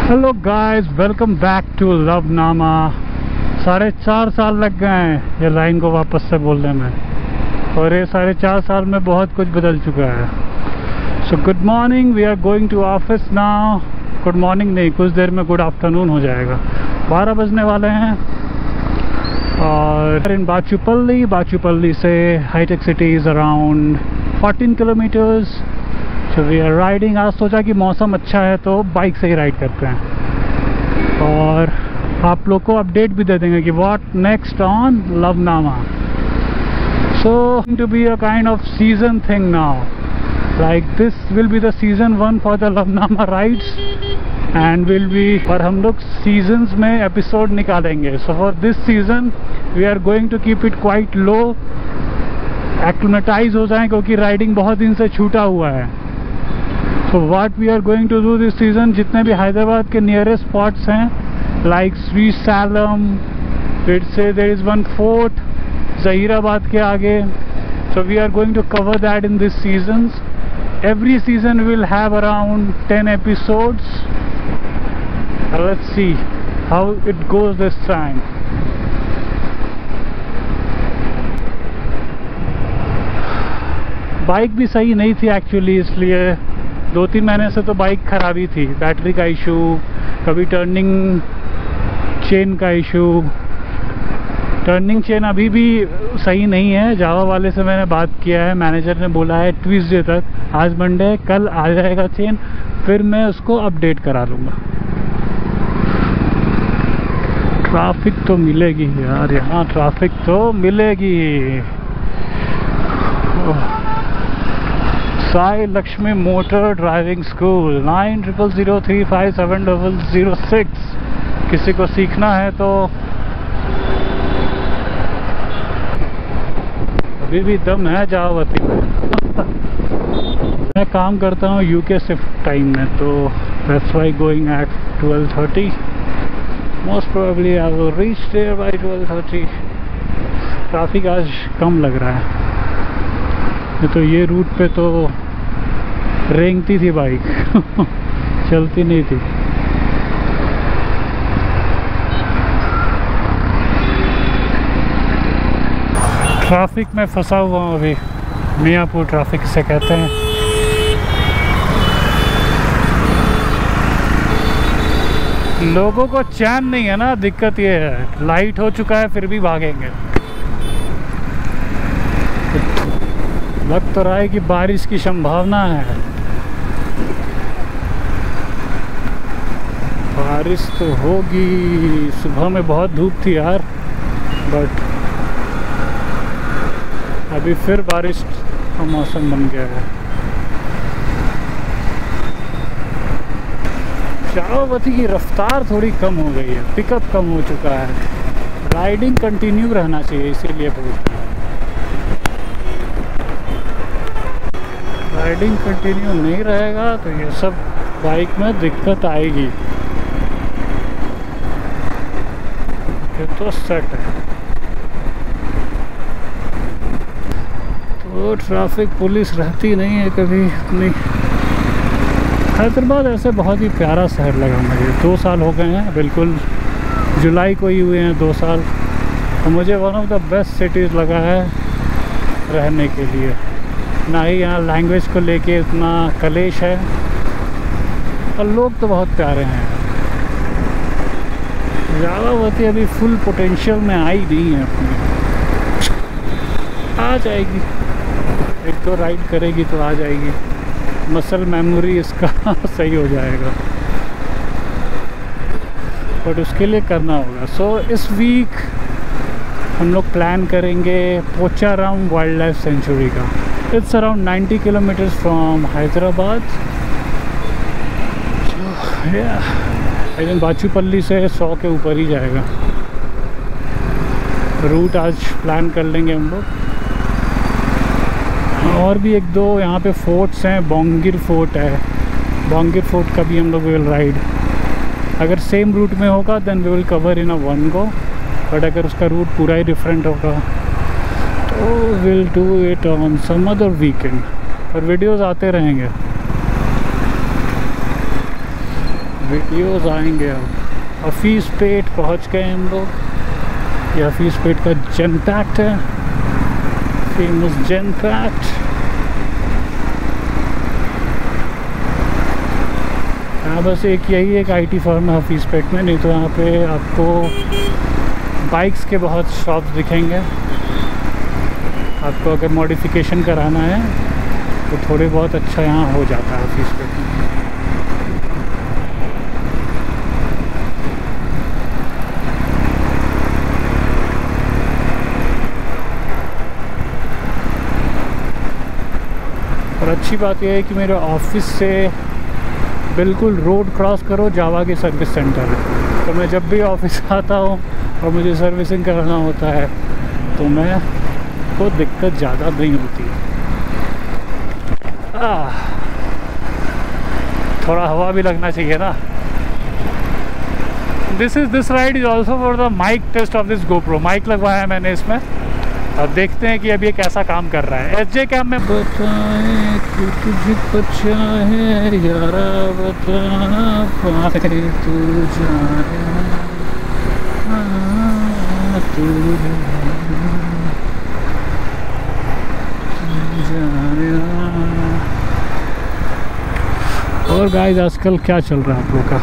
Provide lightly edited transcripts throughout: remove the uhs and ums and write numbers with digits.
Hello guys, welcome back to Lovenama. 4.5 साल लग गए हैं ये लाइन को वापस से बोलने में, और ये 4.5 साल में बहुत कुछ बदल चुका है। So good morning, we are going to office now. Good morning नहीं, कुछ देर में गुड आफ्टरनून हो जाएगा। 12 बजने वाले हैं और इन बाचूपल्ली से हाईटेक City is around 14 kilometres. So we are riding. आज सोचा कि मौसम अच्छा है तो बाइक से ही राइड करते हैं और आप लोग को अपडेट भी दे देंगे कि what next on Lovenama. So to be a kind of season thing now, like this will be the season 1 for the Lovenama rides and will be, पर हम लोग सीजन्स में एपिसोड निकालेंगे। So for this season we are going to keep it quite low, acclimatise हो जाए क्योंकि riding बहुत दिन से छूटा हुआ है। So what we are going to do this season, जितने भी हैदराबाद के नियरेस्ट स्पॉट्स हैं like श्री सैलम, फिर से there is one fort Zaheerabad के आगे, so we are going to cover that in this seasons. Every season will have around 10 episodes. Let's see how it goes this time. Bike भी सही नहीं थी actually, इसलिए 2-3 महीने से तो बाइक खराब ही थी। बैटरी का इशू, कभी टर्निंग चेन का इशू। टर्निंग चेन अभी भी सही नहीं है। जावा वाले से मैंने बात किया है, मैनेजर ने बोला है ट्यूसडे तक, आज मंडे है, कल आ जाएगा चेन, फिर मैं उसको अपडेट करा लूँगा। ट्रैफिक तो मिलेगी यार, यहाँ ट्रैफिक तो मिलेगी। Sai Lakshmi motor driving school 9003570006। किसी को सीखना है तो अभी भी दम है जावावती में। मैं काम करता हूँ यूके शिफ्ट टाइम में, तो that's why going at 12:30। Most probably I will reach there by 12:30। Traffic आज कम लग रहा है, तो ये रूट पे तो रेंगती थी बाइक चलती नहीं थी। ट्रैफिक में फंसा हुआ हूँ अभी, मियाँपुर ट्रैफिक से कहते हैं। लोगों को चैन नहीं है ना, दिक्कत ये है। लाइट हो चुका है फिर भी भागेंगे। लग तो रहा है कि बारिश की संभावना है। बारिश तो होगी। सुबह में बहुत धूप थी यार, बट अभी फिर बारिश का मौसम बन गया है। जावावती की रफ्तार थोड़ी कम हो गई है, पिकअप कम हो चुका है। राइडिंग कंटिन्यू रहना चाहिए, इसीलिए बोलते हैं। राइडिंग कंटिन्यू नहीं रहेगा तो ये सब बाइक में दिक्कत आएगी। ये तो सेट है। तो ट्रैफिक पुलिस रहती नहीं है कभी इतनी। हैदराबाद ऐसे बहुत ही प्यारा शहर लगा मुझे। 2 साल हो गए हैं, बिल्कुल जुलाई को ही हुए हैं 2 साल। तो मुझे one of the best cities लगा है रहने के लिए। ना ही यहाँ लैंग्वेज को लेके इतना कलेश है, और लोग तो बहुत प्यारे हैं। जावावती अभी फुल पोटेंशियल में आई नहीं है अपनी, आ जाएगी। 1-2 राइड करेगी तो आ जाएगी, मसल मेमोरी इसका सही हो जाएगा, बट उसके लिए करना होगा। सो इस वीक हम लोग प्लान करेंगे पोचाराम वाइल्ड लाइफ सेंचुरी का। It's around 90 kilometers from Hyderabad. So yeah, लेकिन बाचूपल्ली से 100 के ऊपर ही जाएगा। रूट आज प्लान कर लेंगे हम लोग। और भी 1-2 यहाँ पे फोर्ट्स हैं। बोंगिर फोर्ट है, बोंगिर फोर्ट का भी हम लोग विल राइड। अगर सेम रूट में होगा then we will cover in a one go, but अगर उसका रूट पूरा ही डिफरेंट होगा तो will do it on some other weekend. और वीडियोज़ आते रहेंगे। वीडियोस आएंगे। अब हफीज़ पेट पहुँच गए हम लोग। ये हफीज़ पेट का जनपैक्ट है, फेमस जनपैक्ट। हाँ बस एक यही एक IT फर्म है हफीज़ पेट में, नहीं तो यहाँ पे आपको बाइक्स के बहुत शॉप्स दिखेंगे। आपको अगर मॉडिफिकेशन कराना है तो थोड़े बहुत अच्छा यहाँ हो जाता है हफीज़ पेट में। और अच्छी बात यह है कि मेरे ऑफिस से बिल्कुल रोड क्रॉस करो जावा के सर्विस सेंटर है। तो मैं जब भी ऑफिस आता हूँ और मुझे सर्विसिंग कराना होता है तो मैं को दिक्कत ज़्यादा नहीं होती। थोड़ा हवा भी लगना चाहिए ना। This ride is also for the mic test of this GoPro. Mic लगवाया है मैंने इसमें, अब देखते हैं कि अभी ये कैसा काम कर रहा है। SJ कैम में बताए कि तुझे बचा है यारा, बता पाए तू जाने और गाइस आजकल क्या चल रहा है आप लोग का?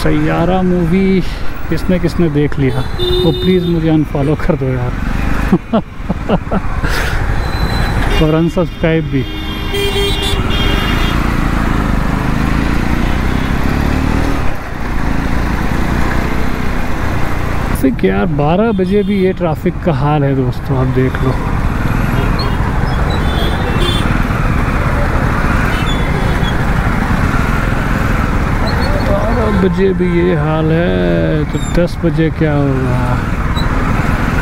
सैयारा मूवी किसने किसने देख लिया वो प्लीज़ मुझे अनफॉलो कर दो यार और अनसब्सक्राइब भी। ट्रैफिक यार 12 बजे भी ये ट्रैफिक का हाल है दोस्तों, आप देख लो। बजे भी ये हाल है तो 10 बजे क्या होगा?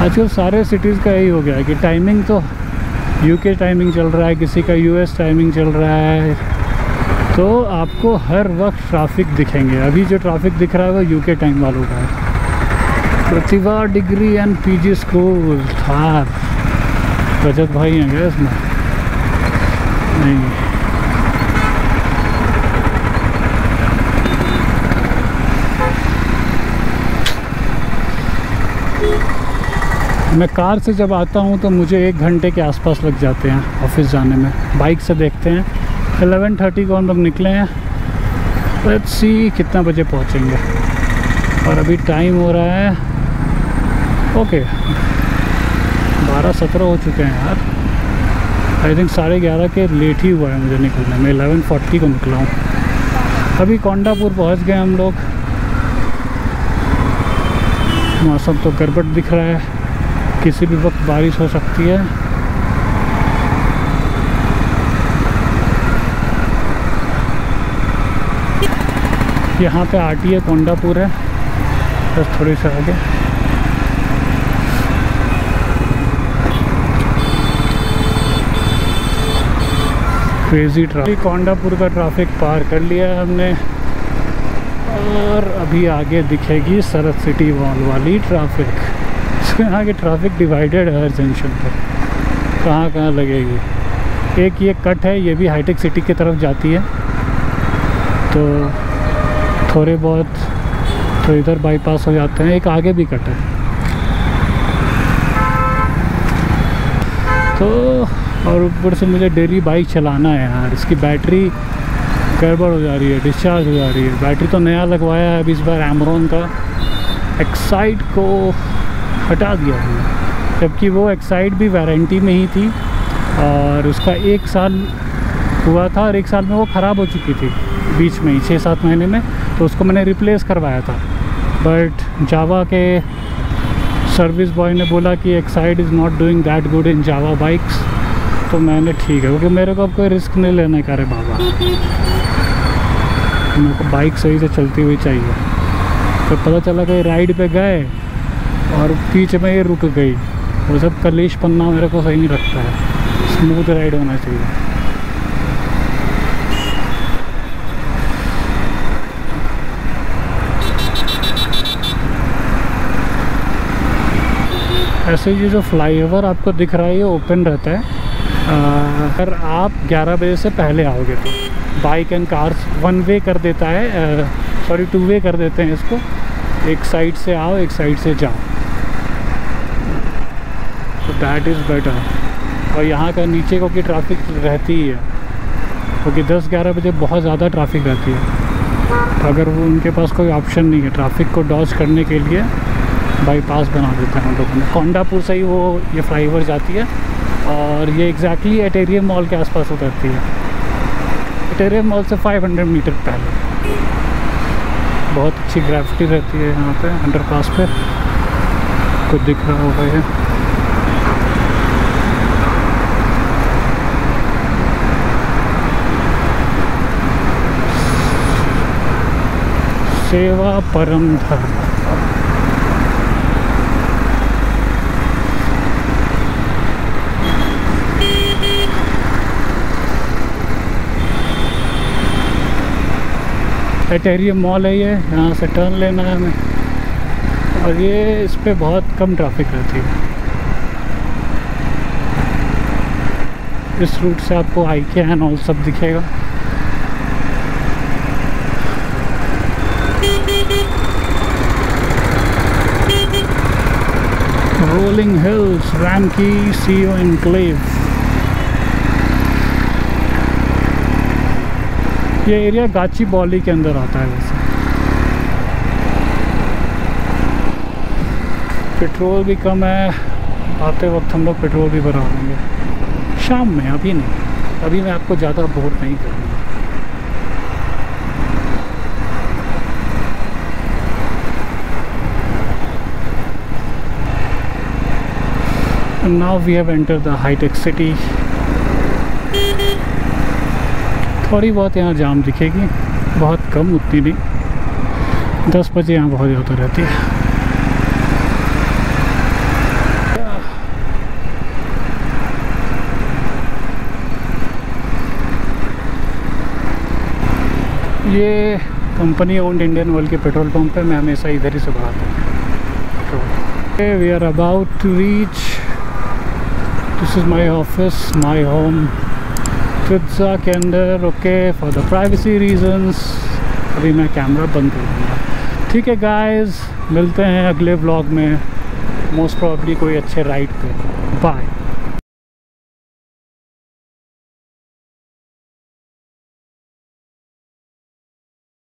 आजकल सारे सिटीज़ का यही हो गया है कि टाइमिंग तो UK टाइमिंग चल रहा है, किसी का US टाइमिंग चल रहा है, तो आपको हर वक्त ट्रैफिक दिखेंगे। अभी जो ट्रैफिक दिख रहा है वो UK टाइम वालों का है। Pratibha degree and PG school Thar, Rajat भाई हैं क्या इसमें? नहीं, मैं कार से जब आता हूँ तो मुझे 1 घंटे के आसपास लग जाते हैं ऑफिस जाने में। बाइक से देखते हैं 11:30 को हम लोग निकले हैं, लेट्स सी कितना बजे पहुँचेंगे। और अभी टाइम हो रहा है ओके 12:17 हो चुके हैं यार। आई थिंक 11:30 के लेट ही हुआ है मुझे निकलने में। 11:40 को निकला हूँ। अभी कोंडापुर पहुँच गए हम लोग। मौसम तो गड़बड़ दिख रहा है, किसी भी वक्त बारिश हो सकती है। यहाँ पे RTA कोंडापुर है, बस थोड़ी सा आगे। Crazy traffic. कोंडापुर का ट्रैफिक पार कर लिया है हमने और अभी आगे दिखेगी सरत सिटी मॉल वाली ट्रैफिक। तो यहाँ की ट्रैफिक डिवाइडेड है हर जंक्शन पर, कहाँ कहाँ लगेगी। एक ये कट है, ये भी हाईटेक सिटी की तरफ जाती है, तो थोड़े बहुत तो इधर बाईपास हो जाते हैं। एक आगे भी कट है। तो और ऊपर से मुझे डेली बाइक चलाना है यार, इसकी बैटरी गड़बड़ हो जा रही है, डिस्चार्ज हो जा रही है। बैटरी तो नया लगवाया है अभी इस बार एमरॉन का, एक्साइड को हटा दिया है, जबकि वो एक्साइड भी वारंटी में ही थी और उसका 1 साल हुआ था और 1 साल में वो ख़राब हो चुकी थी बीच में ही 6-7 महीने में, तो उसको मैंने रिप्लेस करवाया था। बट जावा के सर्विस बॉय ने बोला कि Exide is not doing that good in Java bikes, तो मैंने ठीक है, क्योंकि मेरे को अब कोई रिस्क नहीं लेने का रे बाबा, मेरे को बाइक सही से चलती हुई चाहिए। तो पता चला कि राइड पे गए और बीच में ये रुक गई, वो सब कलेश पन्ना मेरे को सही नहीं लगता है। स्मूथ राइड होना चाहिए। ऐसे ये जो फ्लाईओवर आपको दिख रहा है ये ओपन रहता है अगर आप 11 बजे से पहले आओगे तो। Bike and cars one way कर देता है, सॉरी 2 वे कर देते हैं इसको। एक साइड से आओ, एक साइड से जाओ, तो दैट इज़ बेटर। और यहाँ का नीचे को कि ट्रैफिक रहती ही है, क्योंकि 10-11 बजे बहुत ज़्यादा ट्रैफिक रहती है। तो अगर वो उनके पास कोई ऑप्शन नहीं है ट्रैफिक को डॉज करने के लिए, बाईपास बना देते हैं हम लोगों ने। कोंडापुर से ही वो ये फ्लाईओवर जाती है और ये एग्जैक्टली एटेरियम मॉल के आसपास उतरती है। एटेरियम मॉल से 500 मीटर पहले। बहुत अच्छी ग्रेविटी रहती है यहाँ पे अंडरपास पे, कुछ दिख रहा होगा ये। सेवा परम धर्म। एटेरियम मॉल है ये, यहाँ से टर्न लेना है हमें। और ये इस पे बहुत कम ट्रैफिक रहती है। इस रूट से आपको IKEA एंड ऑल सब दिखेगा। रोलिंग हिल्स, रैंकी CO एनक्लेव। ये एरिया गाचीबौली के अंदर आता है वैसे। पेट्रोल भी कम है, आते वक्त हम लोग पेट्रोल भी भरा लेंगे शाम में, अभी नहीं। अभी मैं आपको ज़्यादा बोर नहीं करूँगा। Now we have entered the high-tech city. थोड़ी बहुत यहाँ जाम दिखेगी, बहुत कम, उतनी नहीं। 10 बजे यहाँ बहुत ज़्यादा रहती है। ये कंपनी ओन्ड इंडियन ऑयल के पेट्रोल पंप पे मैं हमेशा इधर ही से भराता हूँ। We are about to reach, this is my office, my home, pizza के अंदर। Okay, for the privacy reasons अभी मैं कैमरा बंद कर दूँगा। ठीक है गाइस, मिलते हैं अगले व्लॉग में, मोस्ट प्रॉब्ली कोई अच्छे राइड पे। बाय।